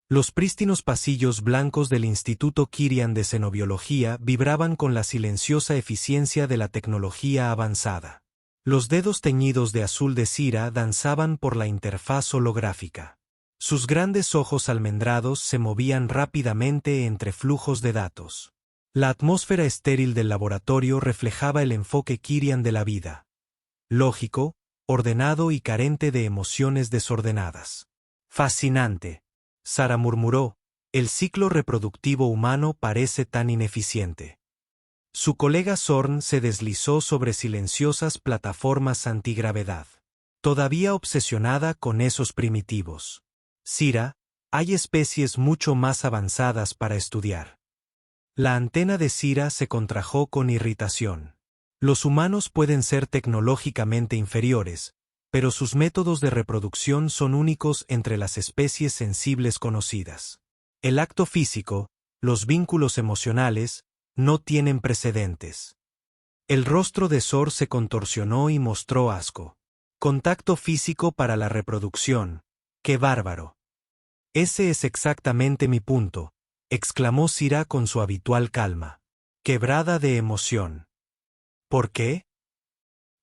Los prístinos pasillos blancos del Instituto Kirian de Xenobiología vibraban con la silenciosa eficiencia de la tecnología avanzada. Los dedos teñidos de azul de Sira danzaban por la interfaz holográfica. Sus grandes ojos almendrados se movían rápidamente entre flujos de datos. La atmósfera estéril del laboratorio reflejaba el enfoque Kirian de la vida. Lógico, ordenado y carente de emociones desordenadas. Fascinante. Sara murmuró, el ciclo reproductivo humano parece tan ineficiente. Su colega Zorn se deslizó sobre silenciosas plataformas antigravedad. Todavía obsesionada con esos primitivos. Sira, hay especies mucho más avanzadas para estudiar. La antena de Sira se contrajo con irritación. Los humanos pueden ser tecnológicamente inferiores, pero sus métodos de reproducción son únicos entre las especies sensibles conocidas. El acto físico, los vínculos emocionales, no tienen precedentes. El rostro de Zor se contorsionó y mostró asco. Contacto físico para la reproducción. ¡Qué bárbaro! Ese es exactamente mi punto, exclamó Sira con su habitual calma. Quebrada de emoción. ¿Por qué?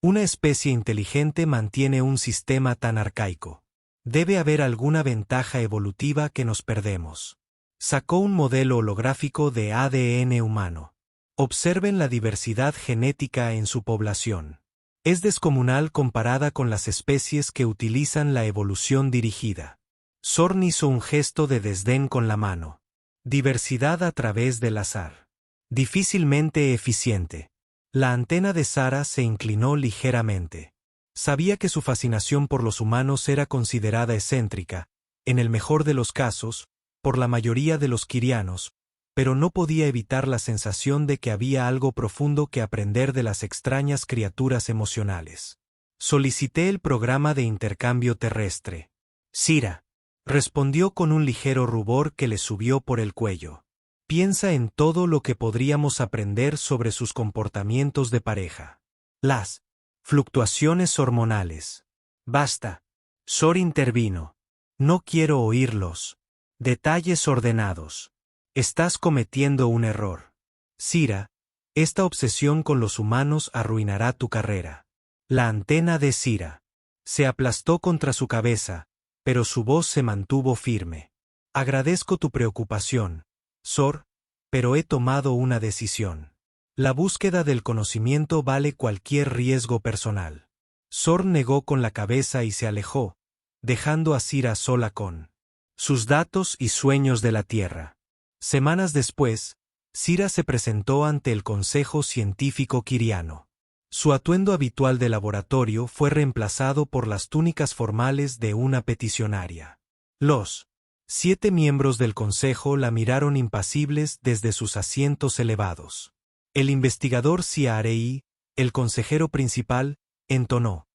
Una especie inteligente mantiene un sistema tan arcaico. Debe haber alguna ventaja evolutiva que nos perdemos. Sacó un modelo holográfico de ADN humano. Observen la diversidad genética en su población. Es descomunal comparada con las especies que utilizan la evolución dirigida. Zorn hizo un gesto de desdén con la mano. Diversidad a través del azar. Difícilmente eficiente. La antena de Sara se inclinó ligeramente. Sabía que su fascinación por los humanos era considerada excéntrica, en el mejor de los casos, por la mayoría de los kirianos, pero no podía evitar la sensación de que había algo profundo que aprender de las extrañas criaturas emocionales. Solicité el programa de intercambio terrestre. Sira, respondió con un ligero rubor que le subió por el cuello. Piensa en todo lo que podríamos aprender sobre sus comportamientos de pareja. Las fluctuaciones hormonales. Basta. Zor intervino. No quiero oírlos. Detalles ordenados. Estás cometiendo un error. Sira, esta obsesión con los humanos arruinará tu carrera. La antena de Sira se aplastó contra su cabeza, pero su voz se mantuvo firme. Agradezco tu preocupación, Zor, pero he tomado una decisión. La búsqueda del conocimiento vale cualquier riesgo personal. Zor negó con la cabeza y se alejó, dejando a Sira sola con sus datos y sueños de la Tierra. Semanas después, Sira se presentó ante el Consejo Científico Kiriano. Su atuendo habitual de laboratorio fue reemplazado por las túnicas formales de una peticionaria. Los 7 miembros del consejo la miraron impasibles desde sus asientos elevados. El investigador Siarei, el consejero principal, entonó: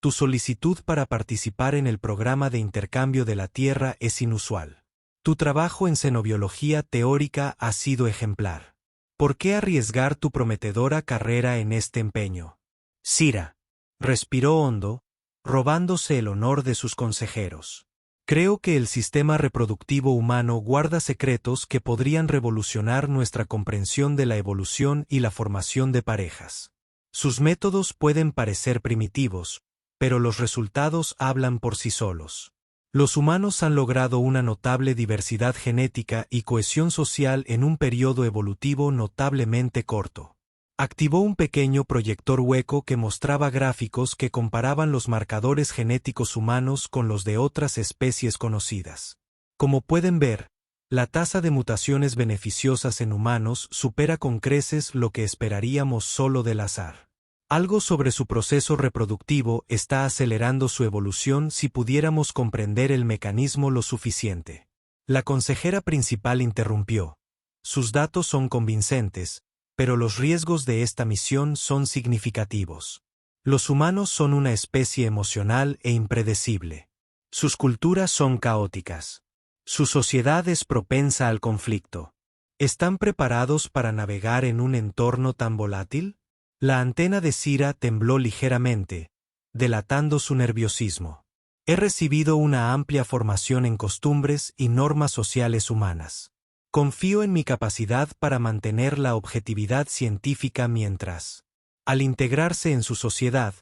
tu solicitud para participar en el programa de intercambio de la Tierra es inusual. Tu trabajo en xenobiología teórica ha sido ejemplar. ¿Por qué arriesgar tu prometedora carrera en este empeño? Sira respiró hondo, robándose el honor de sus consejeros. Creo que el sistema reproductivo humano guarda secretos que podrían revolucionar nuestra comprensión de la evolución y la formación de parejas. Sus métodos pueden parecer primitivos, pero los resultados hablan por sí solos. Los humanos han logrado una notable diversidad genética y cohesión social en un periodo evolutivo notablemente corto. Activó un pequeño proyector hueco que mostraba gráficos que comparaban los marcadores genéticos humanos con los de otras especies conocidas. Como pueden ver, la tasa de mutaciones beneficiosas en humanos supera con creces lo que esperaríamos solo del azar. Algo sobre su proceso reproductivo está acelerando su evolución si pudiéramos comprender el mecanismo lo suficiente. La consejera principal interrumpió. Sus datos son convincentes, pero los riesgos de esta misión son significativos. Los humanos son una especie emocional e impredecible. Sus culturas son caóticas. Su sociedad es propensa al conflicto. ¿Están preparados para navegar en un entorno tan volátil? La antena de Sira tembló ligeramente, delatando su nerviosismo. He recibido una amplia formación en costumbres y normas sociales humanas. Confío en mi capacidad para mantener la objetividad científica mientras. Al integrarse en su sociedad,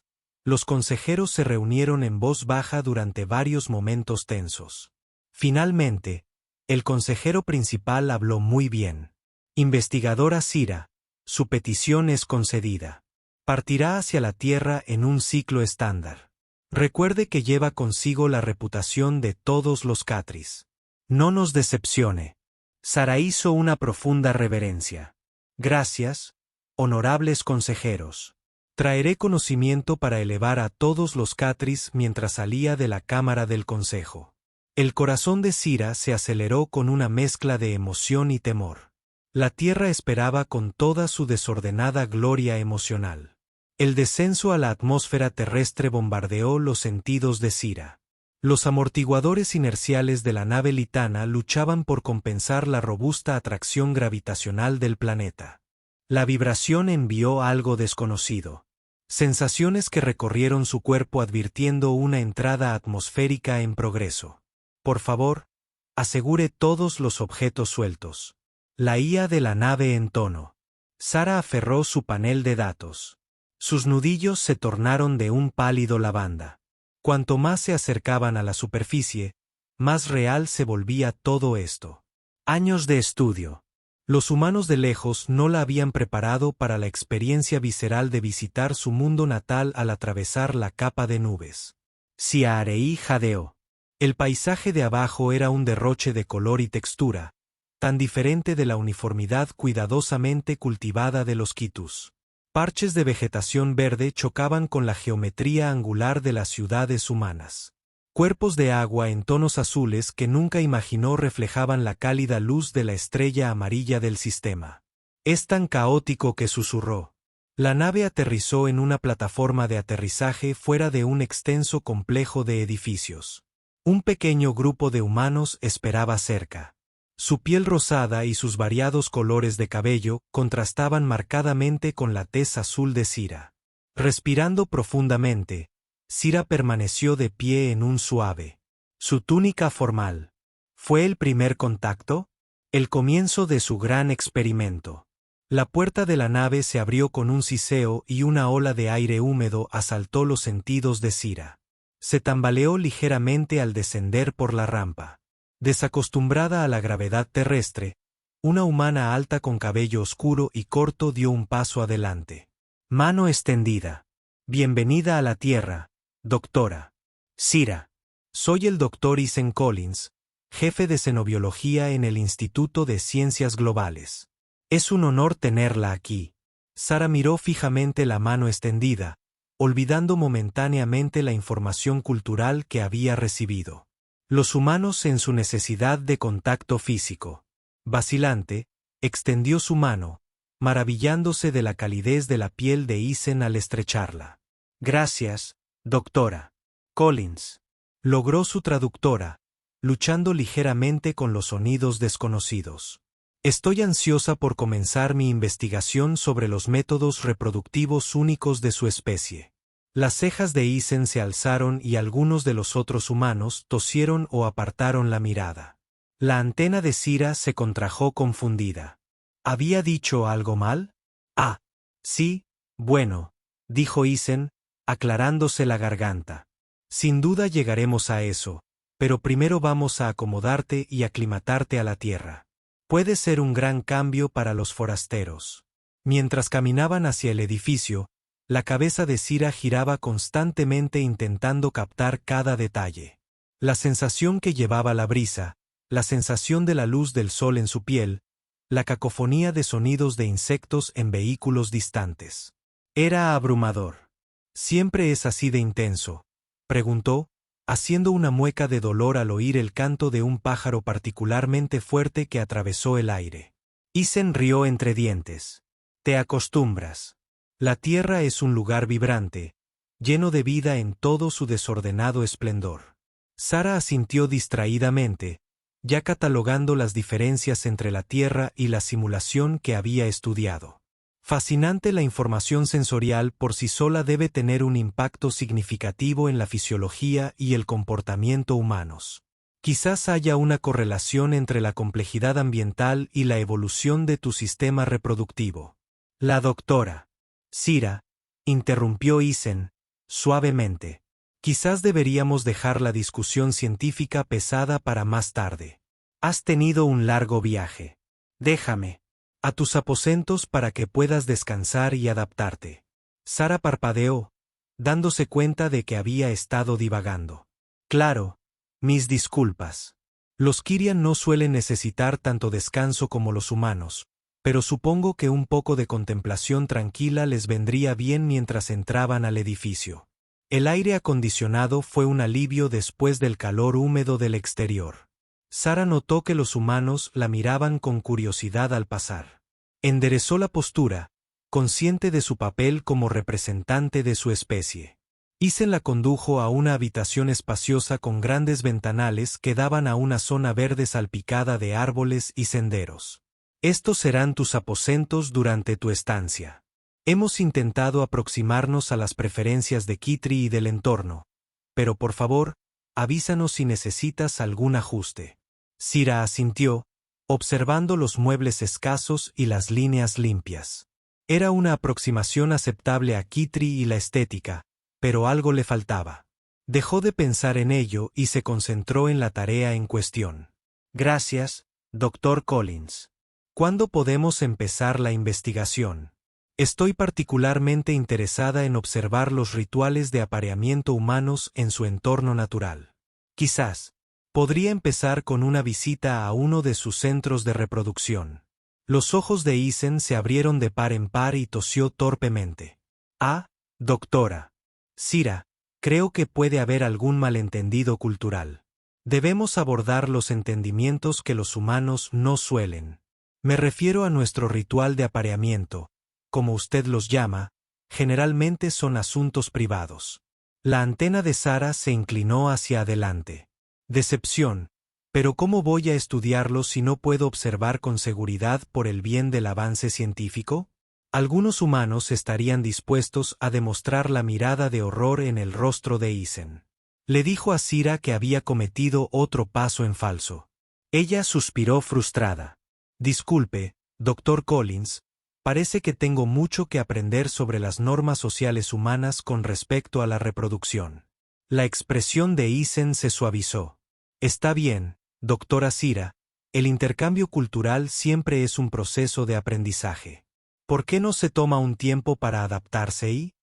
los consejeros se reunieron en voz baja durante varios momentos tensos. Finalmente, el consejero principal habló muy bien. Investigadora Sira, su petición es concedida. Partirá hacia la Tierra en un ciclo estándar. Recuerde que lleva consigo la reputación de todos los Catris. No nos decepcione. Sara hizo una profunda reverencia. Gracias, honorables consejeros. Traeré conocimiento para elevar a todos los Catris mientras salía de la cámara del consejo. El corazón de Sira se aceleró con una mezcla de emoción y temor. La Tierra esperaba con toda su desordenada gloria emocional. El descenso a la atmósfera terrestre bombardeó los sentidos de Sira. Los amortiguadores inerciales de la nave Litana luchaban por compensar la robusta atracción gravitacional del planeta. La vibración envió algo desconocido. Sensaciones que recorrieron su cuerpo advirtiendo una entrada atmosférica en progreso. Por favor, asegure todos los objetos sueltos. La IA de la nave en tono. Sara aferró su panel de datos. Sus nudillos se tornaron de un pálido lavanda. Cuanto más se acercaban a la superficie, más real se volvía todo esto. Años de estudio. Los humanos de lejos no la habían preparado para la experiencia visceral de visitar su mundo natal al atravesar la capa de nubes. Siareí jadeó. El paisaje de abajo era un derroche de color y textura, tan diferente de la uniformidad cuidadosamente cultivada de los quitus. Parches de vegetación verde chocaban con la geometría angular de las ciudades humanas. Cuerpos de agua en tonos azules que nunca imaginó reflejaban la cálida luz de la estrella amarilla del sistema. Es tan caótico que susurró. La nave aterrizó en una plataforma de aterrizaje fuera de un extenso complejo de edificios. Un pequeño grupo de humanos esperaba cerca. Su piel rosada y sus variados colores de cabello contrastaban marcadamente con la tez azul de Sira. Respirando profundamente, Sira permaneció de pie en un suave. Su túnica formal. ¿Fue el primer contacto? El comienzo de su gran experimento. La puerta de la nave se abrió con un siseo y una ola de aire húmedo asaltó los sentidos de Sira. Se tambaleó ligeramente al descender por la rampa. Desacostumbrada a la gravedad terrestre, una humana alta con cabello oscuro y corto dio un paso adelante. Mano extendida. Bienvenida a la Tierra, doctora. Sira. Soy el Dr. Isen Collins, jefe de xenobiología en el Instituto de Ciencias Globales. Es un honor tenerla aquí. Sara miró fijamente la mano extendida, olvidando momentáneamente la información cultural que había recibido. Los humanos en su necesidad de contacto físico. Vacilante, extendió su mano, maravillándose de la calidez de la piel de Isen al estrecharla. Gracias, doctora. Collins. Logró su traductora, luchando ligeramente con los sonidos desconocidos. Estoy ansiosa por comenzar mi investigación sobre los métodos reproductivos únicos de su especie. Las cejas de Isen se alzaron y algunos de los otros humanos tosieron o apartaron la mirada. La antena de Sira se contrajo confundida. ¿Había dicho algo mal? Ah, sí, bueno, dijo Isen, aclarándose la garganta. Sin duda llegaremos a eso, pero primero vamos a acomodarte y aclimatarte a la Tierra. Puede ser un gran cambio para los forasteros. Mientras caminaban hacia el edificio, la cabeza de Sira giraba constantemente intentando captar cada detalle. La sensación que llevaba la brisa, la sensación de la luz del sol en su piel, la cacofonía de sonidos de insectos en vehículos distantes. Era abrumador. ¿Siempre es así de intenso?, preguntó, haciendo una mueca de dolor al oír el canto de un pájaro particularmente fuerte que atravesó el aire. Isen rió entre dientes. Te acostumbras. La Tierra es un lugar vibrante, lleno de vida en todo su desordenado esplendor. Sara asintió distraídamente, ya catalogando las diferencias entre la Tierra y la simulación que había estudiado. Fascinante. La información sensorial por sí sola debe tener un impacto significativo en la fisiología y el comportamiento humanos. Quizás haya una correlación entre la complejidad ambiental y la evolución de tu sistema reproductivo. La doctora Sira interrumpió Isen suavemente. Quizás deberíamos dejar la discusión científica pesada para más tarde. Has tenido un largo viaje. Déjame a tus aposentos para que puedas descansar y adaptarte. Sara parpadeó, dándose cuenta de que había estado divagando. Claro, mis disculpas. Los Kirian no suelen necesitar tanto descanso como los humanos, pero supongo que un poco de contemplación tranquila les vendría bien mientras entraban al edificio. El aire acondicionado fue un alivio después del calor húmedo del exterior. Sara notó que los humanos la miraban con curiosidad al pasar. Enderezó la postura, consciente de su papel como representante de su especie. Isen la condujo a una habitación espaciosa con grandes ventanales que daban a una zona verde salpicada de árboles y senderos. Estos serán tus aposentos durante tu estancia. Hemos intentado aproximarnos a las preferencias de Kitri y del entorno, pero por favor, avísanos si necesitas algún ajuste. Sira asintió, observando los muebles escasos y las líneas limpias. Era una aproximación aceptable a Kitri y la estética, pero algo le faltaba. Dejó de pensar en ello y se concentró en la tarea en cuestión. Gracias, Dr. Collins. ¿Cuándo podemos empezar la investigación? Estoy particularmente interesada en observar los rituales de apareamiento humanos en su entorno natural. Quizás podría empezar con una visita a uno de sus centros de reproducción. Los ojos de Isen se abrieron de par en par y tosió torpemente. Ah, doctora Sira, creo que puede haber algún malentendido cultural. Debemos abordar los entendimientos que los humanos no suelen. Me refiero a nuestro ritual de apareamiento, como usted los llama, generalmente son asuntos privados. La antena de Sara se inclinó hacia adelante. Decepción, pero ¿cómo voy a estudiarlo si no puedo observar con seguridad por el bien del avance científico? Algunos humanos estarían dispuestos a demostrar la mirada de horror en el rostro de Isen. Le dijo a Sira que había cometido otro paso en falso. Ella suspiró frustrada. Disculpe, Dr. Collins, parece que tengo mucho que aprender sobre las normas sociales humanas con respecto a la reproducción. La expresión de Isen se suavizó. Está bien, doctora Sira, el intercambio cultural siempre es un proceso de aprendizaje. ¿Por qué no se toma un tiempo para adaptarse y?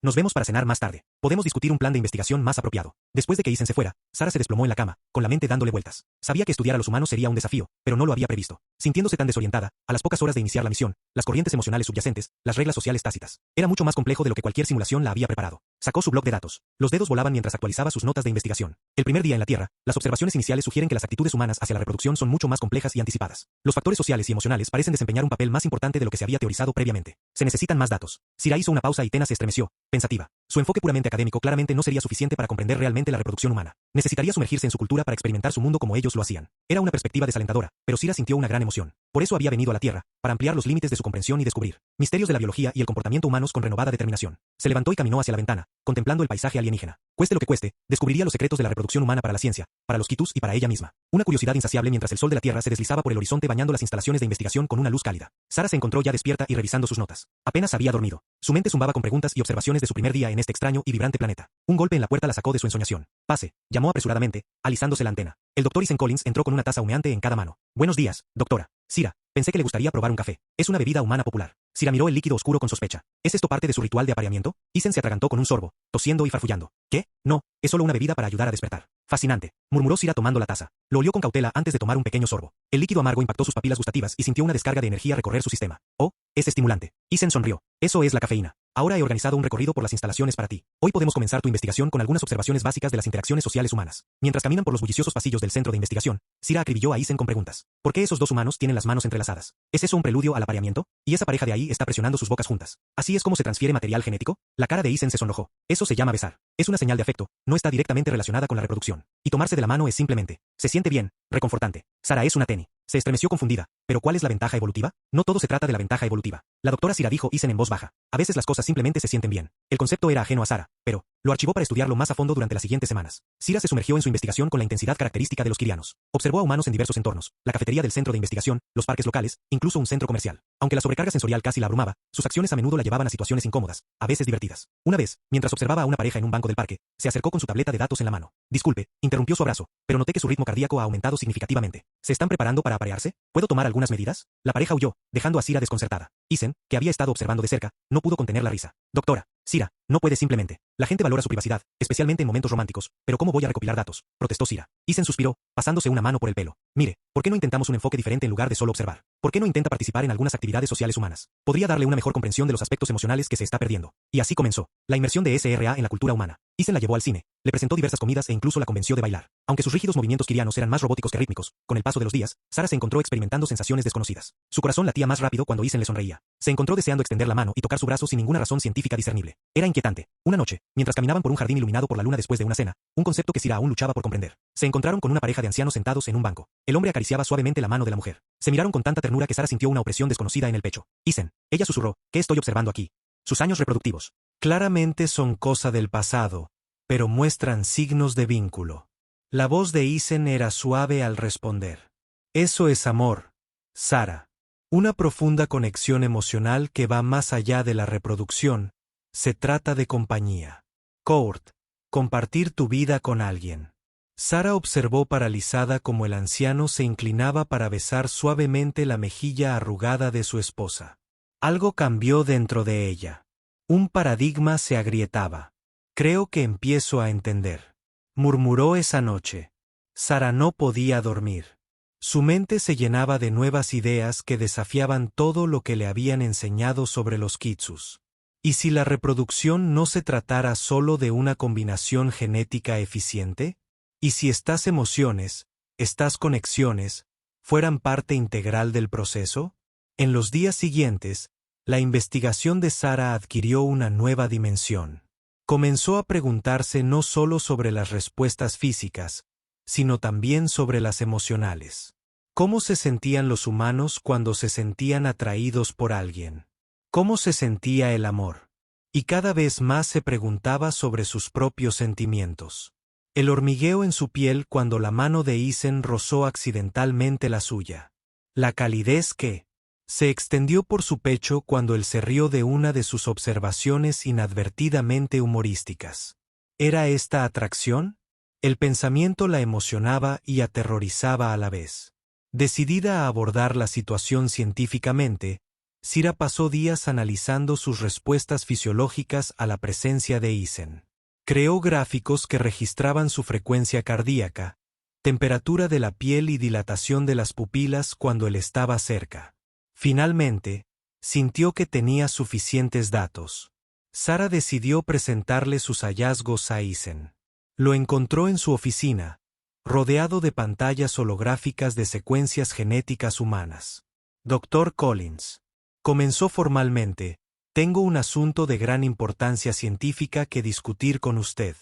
Nos vemos para cenar más tarde. Podemos discutir un plan de investigación más apropiado. Después de que Isen se fuera, Sara se desplomó en la cama, con la mente dándole vueltas. Sabía que estudiar a los humanos sería un desafío, pero no lo había previsto. Sintiéndose tan desorientada, a las pocas horas de iniciar la misión, las corrientes emocionales subyacentes, las reglas sociales tácitas. Era mucho más complejo de lo que cualquier simulación la había preparado. Sacó su bloc de datos. Los dedos volaban mientras actualizaba sus notas de investigación. El primer día en la Tierra, las observaciones iniciales sugieren que las actitudes humanas hacia la reproducción son mucho más complejas y anticipadas. Los factores sociales y emocionales parecen desempeñar un papel más importante de lo que se había teorizado previamente. Se necesitan más datos. Sira hizo una pausa y Tena se estremeció, pensativa. Su enfoque puramente académico claramente no sería suficiente para comprender realmente la reproducción humana. Necesitaría sumergirse en su cultura para experimentar su mundo como ellos lo hacían. Era una perspectiva desalentadora, pero Sira sintió una gran emoción. Por eso había venido a la Tierra, para ampliar los límites de su comprensión y descubrir misterios de la biología y el comportamiento humanos con renovada determinación. Se levantó y caminó hacia la ventana, contemplando el paisaje alienígena. Cueste lo que cueste, descubriría los secretos de la reproducción humana para la ciencia, para los Kitus y para ella misma. Una curiosidad insaciable mientras el sol de la Tierra se deslizaba por el horizonte bañando las instalaciones de investigación con una luz cálida. Sara se encontró ya despierta y revisando sus notas. Apenas había dormido. Su mente zumbaba con preguntas y observaciones de su primer día en este extraño y vibrante planeta. Un golpe en la puerta la sacó de su ensoñación. Pase, llamó apresuradamente, alisándose la antena. El doctor Isen Collins entró con una taza humeante en cada mano. Buenos días, doctora Sira, pensé que le gustaría probar un café. Es una bebida humana popular. Sira miró el líquido oscuro con sospecha. ¿Es esto parte de su ritual de apareamiento? Isen se atragantó con un sorbo, tosiendo y farfullando. ¿Qué? No, es solo una bebida para ayudar a despertar. Fascinante, murmuró Sira tomando la taza. Lo olió con cautela antes de tomar un pequeño sorbo. El líquido amargo impactó sus papilas gustativas y sintió una descarga de energía recorrer su sistema. Oh, es estimulante. Isen sonrió. Eso es la cafeína. Ahora he organizado un recorrido por las instalaciones para ti. Hoy podemos comenzar tu investigación con algunas observaciones básicas de las interacciones sociales humanas. Mientras caminan por los bulliciosos pasillos del centro de investigación, Sira acribilló a Isen con preguntas. ¿Por qué esos dos humanos tienen las manos entrelazadas? ¿Es eso un preludio al apareamiento? ¿Y esa pareja de ahí está presionando sus bocas juntas? ¿Así es como se transfiere material genético? La cara de Isen se sonrojó. Eso se llama besar. Es una señal de afecto, no está directamente relacionada con la reproducción. Y tomarse de la mano es simplemente. Se siente bien, reconfortante. Sara es una Teni. Se estremeció confundida. ¿Pero cuál es la ventaja evolutiva? No todo se trata de la ventaja evolutiva. La doctora Sira dijo Isen en voz baja. A veces las cosas simplemente se sienten bien. El concepto era ajeno a Sara, pero lo archivó para estudiarlo más a fondo durante las siguientes semanas. Sira se sumergió en su investigación con la intensidad característica de los quirianos. Observó a humanos en diversos entornos, la cafetería del centro de investigación, los parques locales, incluso un centro comercial. Aunque la sobrecarga sensorial casi la abrumaba, sus acciones a menudo la llevaban a situaciones incómodas, a veces divertidas. Una vez, mientras observaba a una pareja en un banco del parque, se acercó con su tableta de datos en la mano. Disculpe, interrumpió su abrazo, pero noté que su ritmo cardíaco ha aumentado significativamente. ¿Se están preparando para aparearse? ¿Puedo tomar algunas medidas? La pareja huyó, dejando a Sira desconcertada. Isen, que había estado observando de cerca, no pudo contener la risa. Doctora, Sira, no puede simplemente. La gente valora su privacidad, especialmente en momentos románticos, pero ¿cómo voy a recopilar datos? Protestó Sira. Isen suspiró, pasándose una mano por el pelo. Mire, ¿por qué no intentamos un enfoque diferente en lugar de solo observar? ¿Por qué no intenta participar en algunas actividades sociales humanas? Podría darle una mejor comprensión de los aspectos emocionales que se está perdiendo. Y así comenzó. La inmersión de SRA en la cultura humana. Isen la llevó al cine, le presentó diversas comidas e incluso la convenció de bailar. Aunque sus rígidos movimientos quirianos eran más robóticos que rítmicos, con el paso de los días, Sara se encontró experimentando sensaciones desconocidas. Su corazón latía más rápido cuando Isen le sonreía. Se encontró deseando extender la mano y tocar su brazo sin ninguna razón científica discernible. Era inquietante. Una noche, mientras caminaban por un jardín iluminado por la luna después de una cena, un concepto que Sira aún luchaba por comprender. Se encontraron con una pareja de ancianos sentados en un banco. El hombre acariciaba suavemente la mano de la mujer. Se miraron con tanta ternura que Sara sintió una opresión desconocida en el pecho. Isen, ella susurró, ¿qué estoy observando aquí? Sus años reproductivos. Claramente son cosa del pasado, pero muestran signos de vínculo. La voz de Isen era suave al responder. Eso es amor, Sara. Una profunda conexión emocional que va más allá de la reproducción. Se trata de compañía. Court, compartir tu vida con alguien. Sara observó paralizada cómo el anciano se inclinaba para besar suavemente la mejilla arrugada de su esposa. Algo cambió dentro de ella. Un paradigma se agrietaba. Creo que empiezo a entender. Murmuró esa noche. Sara no podía dormir. Su mente se llenaba de nuevas ideas que desafiaban todo lo que le habían enseñado sobre los kitsus. ¿Y si la reproducción no se tratara solo de una combinación genética eficiente? ¿Y si estas emociones, estas conexiones, fueran parte integral del proceso? En los días siguientes, la investigación de Sara adquirió una nueva dimensión. Comenzó a preguntarse no solo sobre las respuestas físicas, sino también sobre las emocionales. ¿Cómo se sentían los humanos cuando se sentían atraídos por alguien? ¿Cómo se sentía el amor? Y cada vez más se preguntaba sobre sus propios sentimientos. El hormigueo en su piel cuando la mano de Isen rozó accidentalmente la suya. La calidez que se extendió por su pecho cuando él se rió de una de sus observaciones inadvertidamente humorísticas. ¿Era esta atracción? El pensamiento la emocionaba y aterrorizaba a la vez. Decidida a abordar la situación científicamente, Sira pasó días analizando sus respuestas fisiológicas a la presencia de Isen. Creó gráficos que registraban su frecuencia cardíaca, temperatura de la piel y dilatación de las pupilas cuando él estaba cerca. Finalmente, sintió que tenía suficientes datos. Sara decidió presentarle sus hallazgos a Isen. Lo encontró en su oficina, rodeado de pantallas holográficas de secuencias genéticas humanas. Dr. Collins. Comenzó formalmente, tengo un asunto de gran importancia científica que discutir con usted.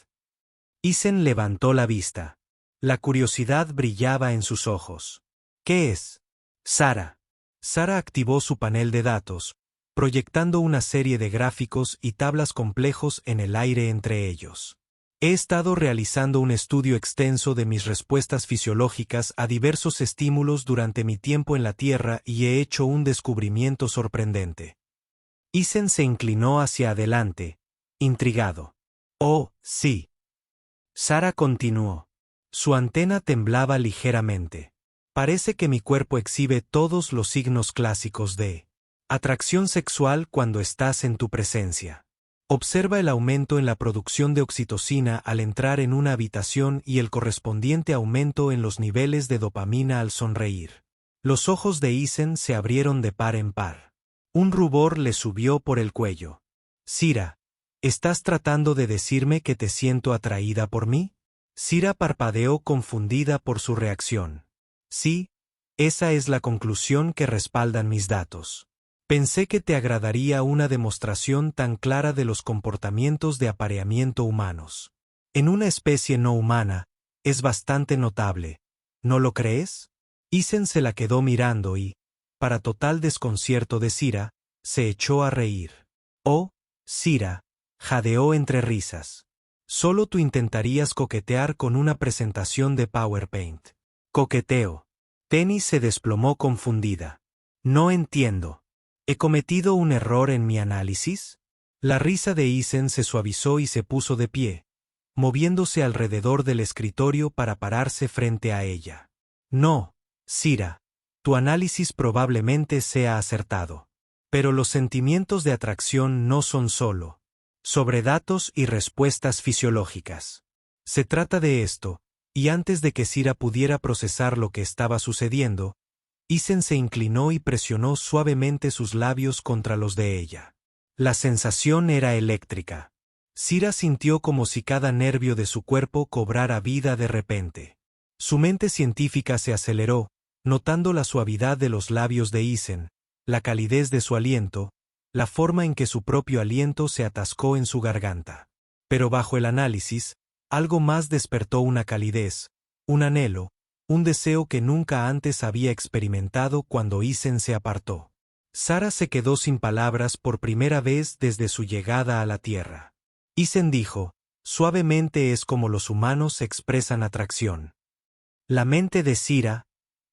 Isen levantó la vista. La curiosidad brillaba en sus ojos. ¿Qué es? Sara. Sara activó su panel de datos, proyectando una serie de gráficos y tablas complejos en el aire entre ellos. He estado realizando un estudio extenso de mis respuestas fisiológicas a diversos estímulos durante mi tiempo en la Tierra y he hecho un descubrimiento sorprendente. Isen se inclinó hacia adelante, intrigado. Oh, sí. Sara continuó. Su antena temblaba ligeramente. Parece que mi cuerpo exhibe todos los signos clásicos de atracción sexual cuando estás en tu presencia. Observa el aumento en la producción de oxitocina al entrar en una habitación y el correspondiente aumento en los niveles de dopamina al sonreír. Los ojos de Isen se abrieron de par en par. Un rubor le subió por el cuello. Sira, ¿estás tratando de decirme que te siento atraída por mí? Sira parpadeó confundida por su reacción. Sí, esa es la conclusión que respaldan mis datos. Pensé que te agradaría una demostración tan clara de los comportamientos de apareamiento humanos. En una especie no humana, es bastante notable, ¿no lo crees? Isen se la quedó mirando y, para total desconcierto de Sira, Se echó a reír. Oh, Sira, jadeó entre risas. Solo tú intentarías coquetear con una presentación de PowerPoint. Coqueteo. Tenny se desplomó confundida. No entiendo. ¿He cometido un error en mi análisis? La risa de Isen se suavizó y se puso de pie, moviéndose alrededor del escritorio para pararse frente a ella. No, Sira, tu análisis probablemente sea acertado. Pero los sentimientos de atracción no son solo sobre datos y respuestas fisiológicas. Se trata de esto, y antes de que Sira pudiera procesar lo que estaba sucediendo, Isen se inclinó y presionó suavemente sus labios contra los de ella. La sensación era eléctrica. Sira sintió como si cada nervio de su cuerpo cobrara vida de repente. Su mente científica se aceleró, notando la suavidad de los labios de Isen, la calidez de su aliento, la forma en que su propio aliento se atascó en su garganta. Pero bajo el análisis, algo más despertó una calidez, un anhelo, un deseo que nunca antes había experimentado cuando Isen se apartó. Sara se quedó sin palabras por primera vez desde su llegada a la Tierra. Isen dijo, suavemente es como los humanos expresan atracción. La mente de Sira,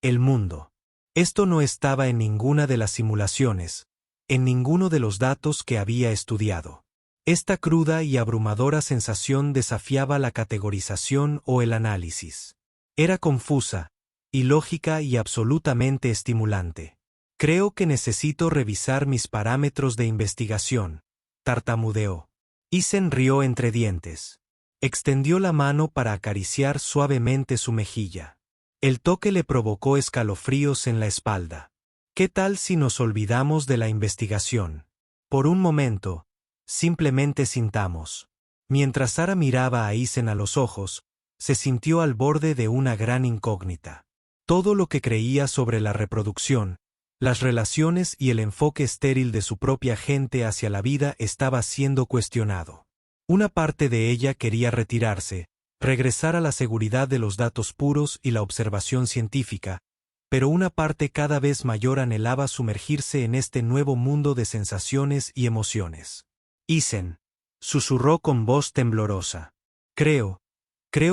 el mundo. Esto no estaba en ninguna de las simulaciones, en ninguno de los datos que había estudiado. Esta cruda y abrumadora sensación desafiaba la categorización o el análisis. Era confusa, ilógica y absolutamente estimulante. Creo que necesito revisar mis parámetros de investigación, tartamudeó. Isen rió entre dientes. Extendió la mano para acariciar suavemente su mejilla. El toque le provocó escalofríos en la espalda. ¿Qué tal si nos olvidamos de la investigación? Por un momento, simplemente sintamos. Mientras Sara miraba a Isen a los ojos, se sintió al borde de una gran incógnita. Todo lo que creía sobre la reproducción, las relaciones y el enfoque estéril de su propia gente hacia la vida estaba siendo cuestionado. Una parte de ella quería retirarse, regresar a la seguridad de los datos puros y la observación científica, pero una parte cada vez mayor anhelaba sumergirse en este nuevo mundo de sensaciones y emociones. Isen, susurró con voz temblorosa. Creo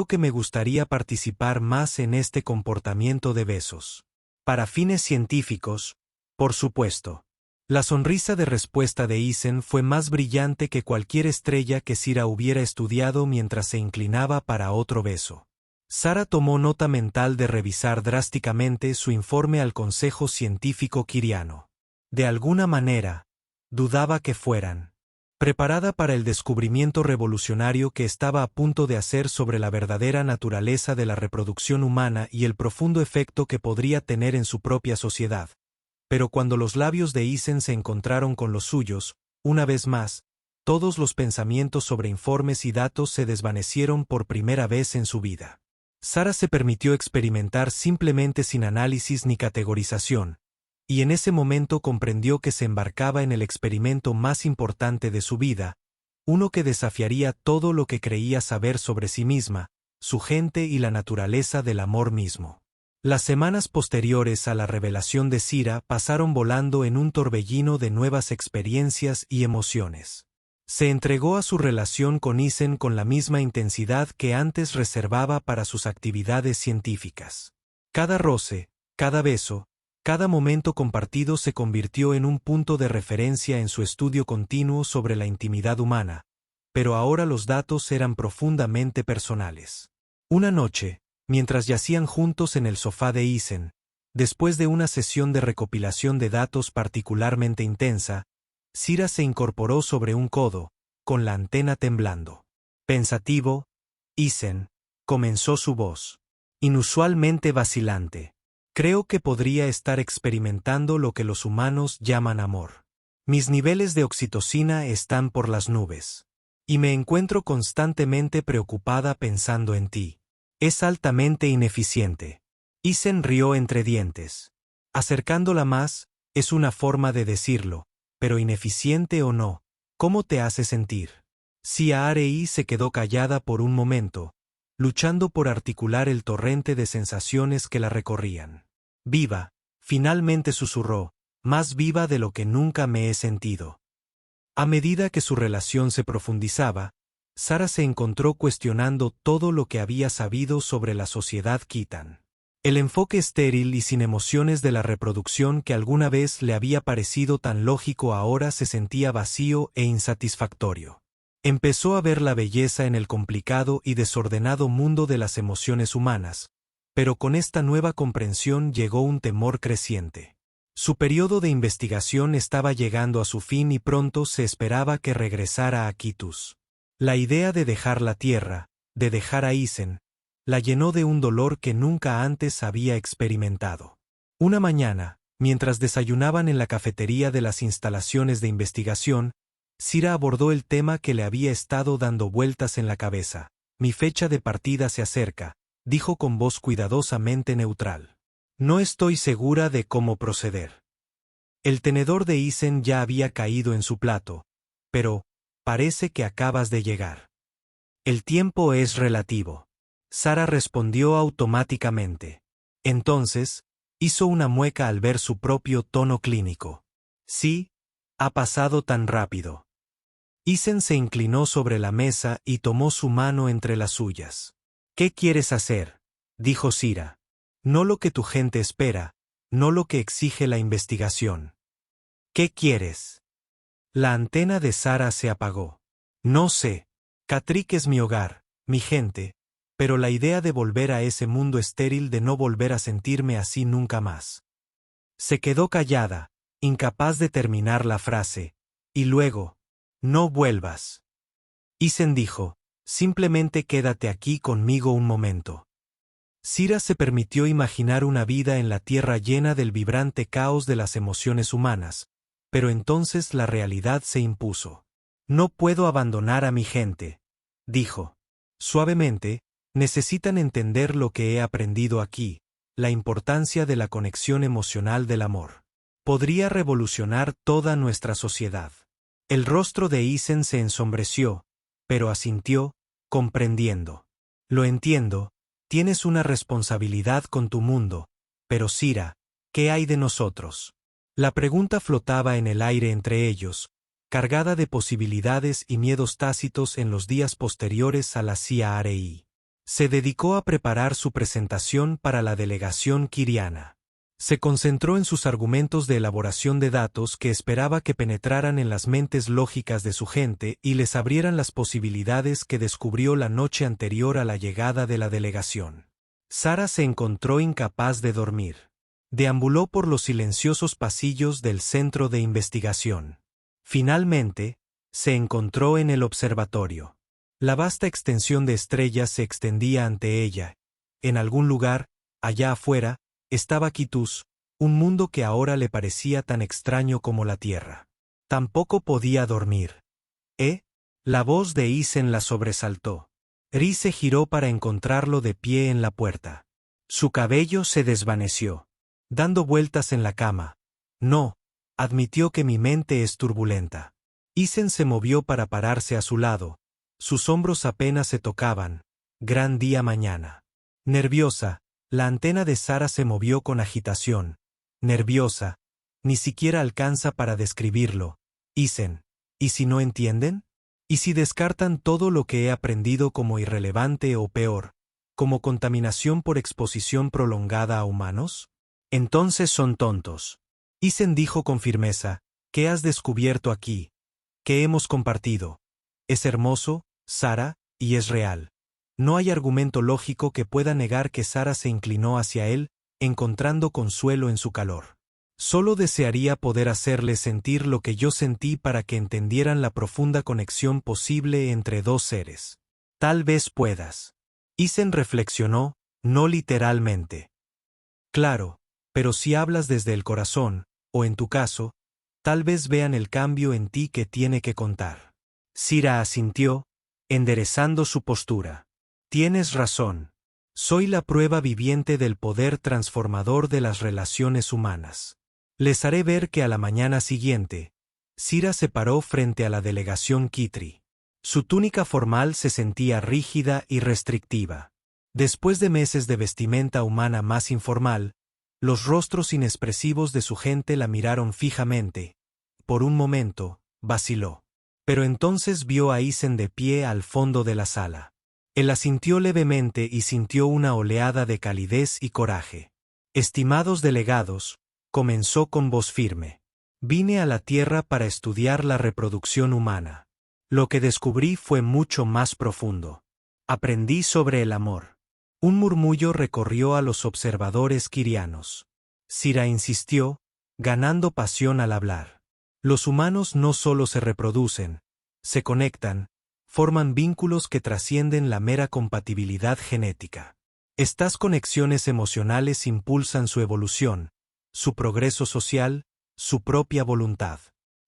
que me gustaría participar más en este comportamiento de besos. Para fines científicos, por supuesto. La sonrisa de respuesta de Isen fue más brillante que cualquier estrella que Sira hubiera estudiado mientras se inclinaba para otro beso. Sara tomó nota mental de revisar drásticamente su informe al Consejo Científico Quiriano. De alguna manera, dudaba que fueran. Preparada para el descubrimiento revolucionario que estaba a punto de hacer sobre la verdadera naturaleza de la reproducción humana y el profundo efecto que podría tener en su propia sociedad. Pero cuando los labios de Isen se encontraron con los suyos, una vez más, todos los pensamientos sobre informes y datos se desvanecieron por primera vez en su vida. Sara se permitió experimentar simplemente sin análisis ni categorización, y en ese momento comprendió que se embarcaba en el experimento más importante de su vida, uno que desafiaría todo lo que creía saber sobre sí misma, su gente y la naturaleza del amor mismo. Las semanas posteriores a la revelación de Sira pasaron volando en un torbellino de nuevas experiencias y emociones. Se entregó a su relación con Isen con la misma intensidad que antes reservaba para sus actividades científicas. Cada roce, cada beso, cada momento compartido se convirtió en un punto de referencia en su estudio continuo sobre la intimidad humana, pero ahora los datos eran profundamente personales. Una noche, mientras yacían juntos en el sofá de Isen, después de una sesión de recopilación de datos particularmente intensa, Sira se incorporó sobre un codo, con la antena temblando. Pensativo, Isen, comenzó su voz. Inusualmente vacilante. Creo que podría estar experimentando lo que los humanos llaman amor. Mis niveles de oxitocina están por las nubes. Y me encuentro constantemente preocupada pensando en ti. Es altamente ineficiente. Isen rió entre dientes. Acercándola más, es una forma de decirlo. Pero ineficiente o no, ¿cómo te hace sentir? Arei se quedó callada por un momento, luchando por articular el torrente de sensaciones que la recorrían. Viva, finalmente susurró, más viva de lo que nunca me he sentido. A medida que su relación se profundizaba, Sara se encontró cuestionando todo lo que había sabido sobre la sociedad Khitan. El enfoque estéril y sin emociones de la reproducción que alguna vez le había parecido tan lógico ahora se sentía vacío e insatisfactorio. Empezó a ver la belleza en el complicado y desordenado mundo de las emociones humanas, pero con esta nueva comprensión llegó un temor creciente. Su periodo de investigación estaba llegando a su fin y pronto se esperaba que regresara a Quitus. La idea de dejar la tierra, de dejar a Isen, la llenó de un dolor que nunca antes había experimentado. Una mañana, mientras desayunaban en la cafetería de las instalaciones de investigación, Sira abordó el tema que le había estado dando vueltas en la cabeza. Mi fecha de partida se acerca, dijo con voz cuidadosamente neutral. No estoy segura de cómo proceder. El tenedor de Isen ya había caído en su plato, pero parece que acabas de llegar. El tiempo es relativo. Sara respondió automáticamente. Entonces, hizo una mueca al ver su propio tono clínico. Sí, ha pasado tan rápido. Isen se inclinó sobre la mesa y tomó su mano entre las suyas. ¿Qué quieres hacer?, dijo Sira. No lo que tu gente espera, no lo que exige la investigación. ¿Qué quieres? La antena de Sara se apagó. No sé. Catterick es mi hogar, mi gente, pero la idea de volver a ese mundo estéril, de no volver a sentirme así nunca más. Se quedó callada, incapaz de terminar la frase, y luego, no vuelvas. Isen dijo, simplemente quédate aquí conmigo un momento. Sira se permitió imaginar una vida en la tierra llena del vibrante caos de las emociones humanas, pero entonces la realidad se impuso. No puedo abandonar a mi gente, dijo. Suavemente, necesitan entender lo que he aprendido aquí, la importancia de la conexión emocional del amor. Podría revolucionar toda nuestra sociedad. El rostro de Isen se ensombreció, pero asintió, comprendiendo. Lo entiendo, tienes una responsabilidad con tu mundo, pero Sira, ¿qué hay de nosotros? La pregunta flotaba en el aire entre ellos, cargada de posibilidades y miedos tácitos en los días posteriores a la CRI. Se dedicó a preparar su presentación para la delegación quiriana. Se concentró en sus argumentos de elaboración de datos que esperaba que penetraran en las mentes lógicas de su gente y les abrieran las posibilidades que descubrió la noche anterior a la llegada de la delegación. Sara se encontró incapaz de dormir. Deambuló por los silenciosos pasillos del centro de investigación. Finalmente, se encontró en el observatorio. La vasta extensión de estrellas se extendía ante ella. En algún lugar, allá afuera, estaba Quitus, un mundo que ahora le parecía tan extraño como la Tierra. Tampoco podía dormir. La voz de Isen la sobresaltó. Ri se giró para encontrarlo de pie en la puerta. Su cabello se desvaneció, dando vueltas en la cama. No, admitió que mi mente es turbulenta. Isen se movió para pararse a su lado. Sus hombros apenas se tocaban. Gran día mañana. Nerviosa, la antena de Sara se movió con agitación. Nerviosa, ni siquiera alcanza para describirlo. Isen, ¿y si no entienden? ¿Y si descartan todo lo que he aprendido como irrelevante o peor, como contaminación por exposición prolongada a humanos? Entonces son tontos. Isen dijo con firmeza, ¿qué has descubierto aquí? ¿Qué hemos compartido? Es hermoso, Sara, y es real. No hay argumento lógico que pueda negar que Sara se inclinó hacia él, encontrando consuelo en su calor. Solo desearía poder hacerles sentir lo que yo sentí para que entendieran la profunda conexión posible entre dos seres. Tal vez puedas. Isen reflexionó, no literalmente. Claro, pero si hablas desde el corazón, o en tu caso, tal vez vean el cambio en ti que tiene que contar. Sira asintió, enderezando su postura. Tienes razón. Soy la prueba viviente del poder transformador de las relaciones humanas. Les haré ver que a la mañana siguiente, Sira se paró frente a la delegación Kitri. Su túnica formal se sentía rígida y restrictiva. Después de meses de vestimenta humana más informal, Los rostros inexpresivos de su gente la miraron fijamente. Por un momento, vaciló. Pero entonces vio a Isen de pie al fondo de la sala. Él asintió levemente y sintió una oleada de calidez y coraje. Estimados delegados, comenzó con voz firme. Vine a la Tierra para estudiar la reproducción humana. Lo que descubrí fue mucho más profundo. Aprendí sobre el amor. Un murmullo recorrió a los observadores quirianos. Sira insistió, ganando pasión al hablar. Los humanos no solo se reproducen, se conectan, forman vínculos que trascienden la mera compatibilidad genética. Estas conexiones emocionales impulsan su evolución, su progreso social, su propia voluntad.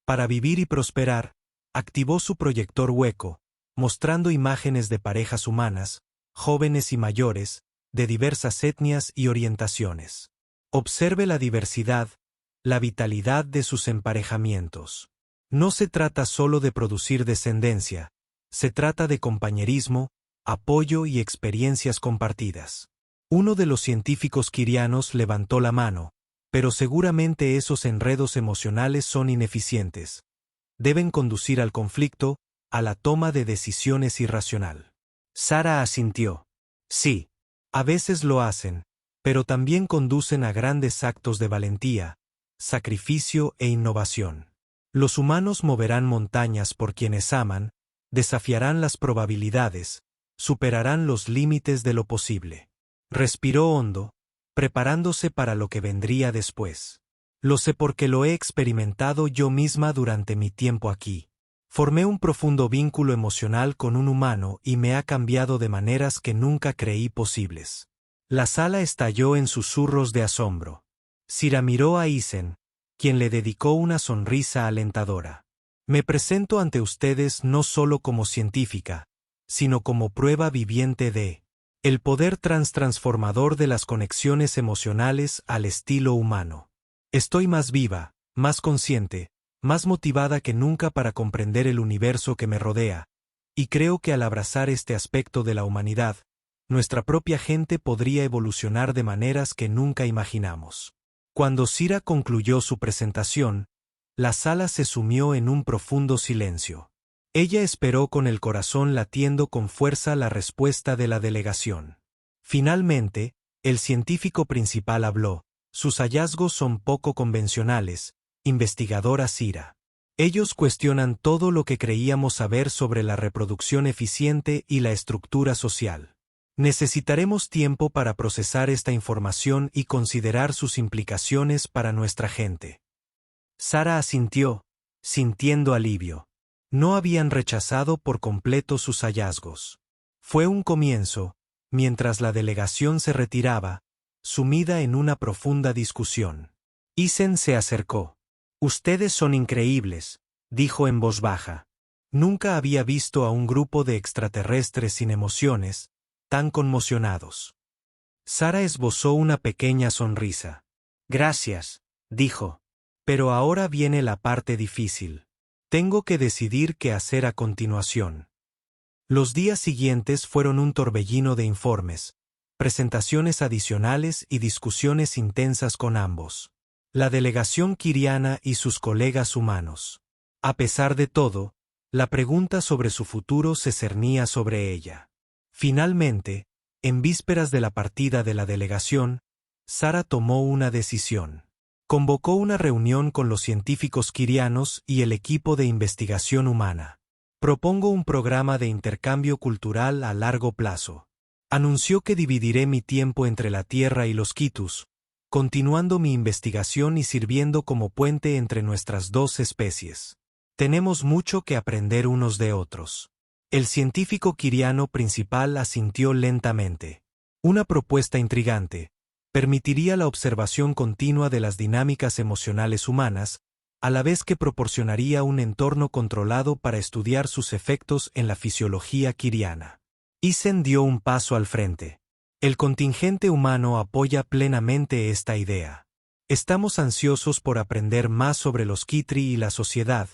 Para vivir y prosperar, activó su proyector hueco, mostrando imágenes de parejas humanas, jóvenes y mayores, de diversas etnias y orientaciones. Observe la diversidad, la vitalidad de sus emparejamientos. No se trata solo de producir descendencia, se trata de compañerismo, apoyo y experiencias compartidas. Uno de los científicos quirianos levantó la mano, pero seguramente esos enredos emocionales son ineficientes. Deben conducir al conflicto, a la toma de decisiones irracional. Sara asintió. Sí, a veces lo hacen, pero también conducen a grandes actos de valentía, sacrificio e innovación. Los humanos moverán montañas por quienes aman, desafiarán las probabilidades, superarán los límites de lo posible. Respiró hondo, preparándose para lo que vendría después. Lo sé porque lo he experimentado yo misma durante mi tiempo aquí. Formé un profundo vínculo emocional con un humano y me ha cambiado de maneras que nunca creí posibles. La sala estalló en susurros de asombro. Sira miró a Isen, quien le dedicó una sonrisa alentadora. Me presento ante ustedes no solo como científica, sino como prueba viviente de el poder transformador de las conexiones emocionales al estilo humano. Estoy más viva, más consciente, más motivada que nunca para comprender el universo que me rodea, y creo que al abrazar este aspecto de la humanidad, nuestra propia gente podría evolucionar de maneras que nunca imaginamos. Cuando Sira concluyó su presentación, la sala se sumió en un profundo silencio. Ella esperó con el corazón latiendo con fuerza la respuesta de la delegación. Finalmente, el científico principal habló. Sus hallazgos son poco convencionales, investigadora Sira. Ellos cuestionan todo lo que creíamos saber sobre la reproducción eficiente y la estructura social. Necesitaremos tiempo para procesar esta información y considerar sus implicaciones para nuestra gente. Sara asintió, sintiendo alivio. No habían rechazado por completo sus hallazgos. Fue un comienzo, mientras la delegación se retiraba, sumida en una profunda discusión. Isen se acercó. Ustedes son increíbles, dijo en voz baja. Nunca había visto a un grupo de extraterrestres sin emociones, tan conmocionados. Sara esbozó una pequeña sonrisa. Gracias, dijo. Pero ahora viene la parte difícil. Tengo que decidir qué hacer a continuación. Los días siguientes fueron un torbellino de informes, presentaciones adicionales y discusiones intensas con ambos. La delegación quiriana y sus colegas humanos. A pesar de todo, la pregunta sobre su futuro se cernía sobre ella. Finalmente, en vísperas de la partida de la delegación, Sara tomó una decisión. Convocó una reunión con los científicos quirianos y el equipo de investigación humana. Propongo un programa de intercambio cultural a largo plazo. Anunció que dividiré mi tiempo entre la Tierra y los Quitus, continuando mi investigación y sirviendo como puente entre nuestras dos especies. Tenemos mucho que aprender unos de otros. El científico quiriano principal asintió lentamente. Una propuesta intrigante. Permitiría la observación continua de las dinámicas emocionales humanas, a la vez que proporcionaría un entorno controlado para estudiar sus efectos en la fisiología quiriana. Isen dio un paso al frente. El contingente humano apoya plenamente esta idea. Estamos ansiosos por aprender más sobre los Kitri y la sociedad,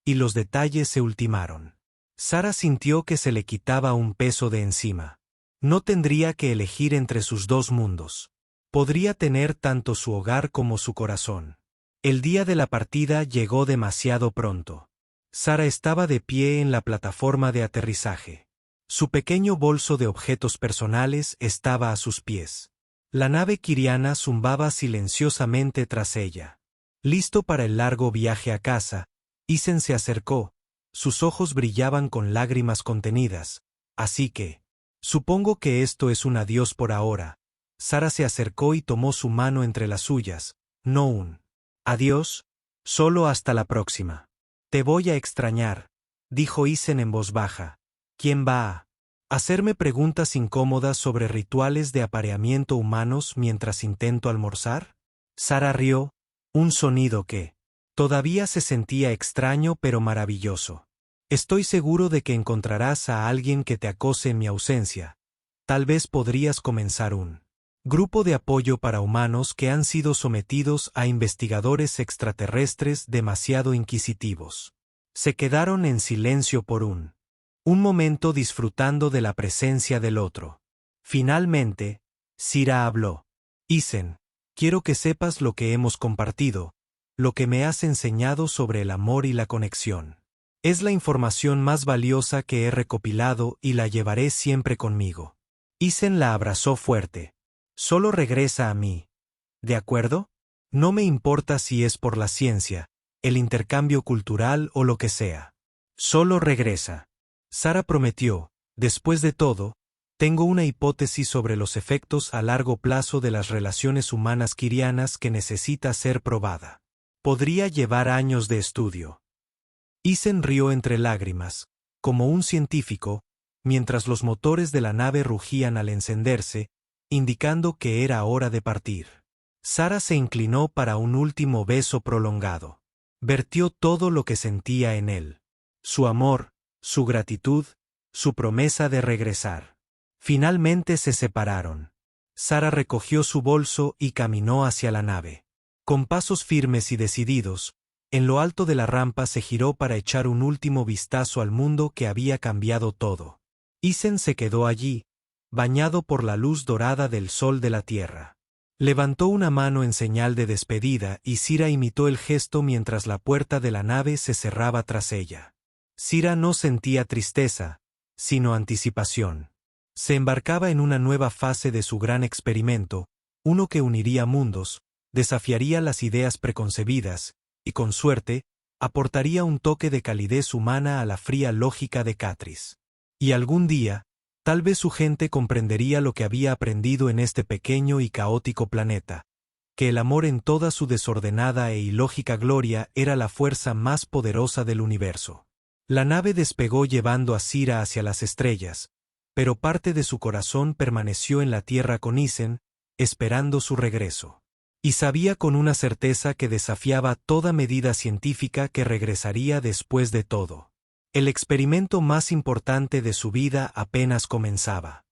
y los detalles se ultimaron. Sara sintió que se le quitaba un peso de encima. No tendría que elegir entre sus dos mundos. Podría tener tanto su hogar como su corazón. El día de la partida llegó demasiado pronto. Sara estaba de pie en la plataforma de aterrizaje. Su pequeño bolso de objetos personales estaba a sus pies. La nave Kiriana zumbaba silenciosamente tras ella. Listo para el largo viaje a casa, Isen se acercó. Sus ojos brillaban con lágrimas contenidas. Así que, supongo que esto es un adiós por ahora. Sara se acercó y tomó su mano entre las suyas. No un adiós, solo hasta la próxima. Te voy a extrañar, dijo Isen en voz baja. ¿Quién va a hacerme preguntas incómodas sobre rituales de apareamiento humanos mientras intento almorzar? Sara rió, un sonido que todavía se sentía extraño pero maravilloso. Estoy seguro de que encontrarás a alguien que te acose en mi ausencia. Tal vez podrías comenzar un grupo de apoyo para humanos que han sido sometidos a investigadores extraterrestres demasiado inquisitivos. Se quedaron en silencio por un momento disfrutando de la presencia del otro. Finalmente, Sira habló. Isen, quiero que sepas lo que hemos compartido, lo que me has enseñado sobre el amor y la conexión. Es la información más valiosa que he recopilado y la llevaré siempre conmigo. Isen la abrazó fuerte. Solo regresa a mí. ¿De acuerdo? No me importa si es por la ciencia, el intercambio cultural o lo que sea. Solo regresa. Sara prometió, después de todo, tengo una hipótesis sobre los efectos a largo plazo de las relaciones humanas kirianas que necesita ser probada. Podría llevar años de estudio. Isen rió entre lágrimas, como un científico, mientras los motores de la nave rugían al encenderse, indicando que era hora de partir. Sara se inclinó para un último beso prolongado. Vertió todo lo que sentía en él. Su amor, su gratitud, su promesa de regresar. Finalmente se separaron. Sara recogió su bolso y caminó hacia la nave. Con pasos firmes y decididos, en lo alto de la rampa se giró para echar un último vistazo al mundo que había cambiado todo. Isen se quedó allí, bañado por la luz dorada del sol de la tierra. Levantó una mano en señal de despedida y Sira imitó el gesto mientras la puerta de la nave se cerraba tras ella. Sira no sentía tristeza, sino anticipación. Se embarcaba en una nueva fase de su gran experimento, uno que uniría mundos, desafiaría las ideas preconcebidas, y con suerte, aportaría un toque de calidez humana a la fría lógica de Catris. Y algún día, tal vez su gente comprendería lo que había aprendido en este pequeño y caótico planeta, que el amor en toda su desordenada e ilógica gloria era la fuerza más poderosa del universo. La nave despegó llevando a Sira hacia las estrellas, pero parte de su corazón permaneció en la tierra con Isen, esperando su regreso. Y sabía con una certeza que desafiaba toda medida científica que regresaría después de todo. El experimento más importante de su vida apenas comenzaba.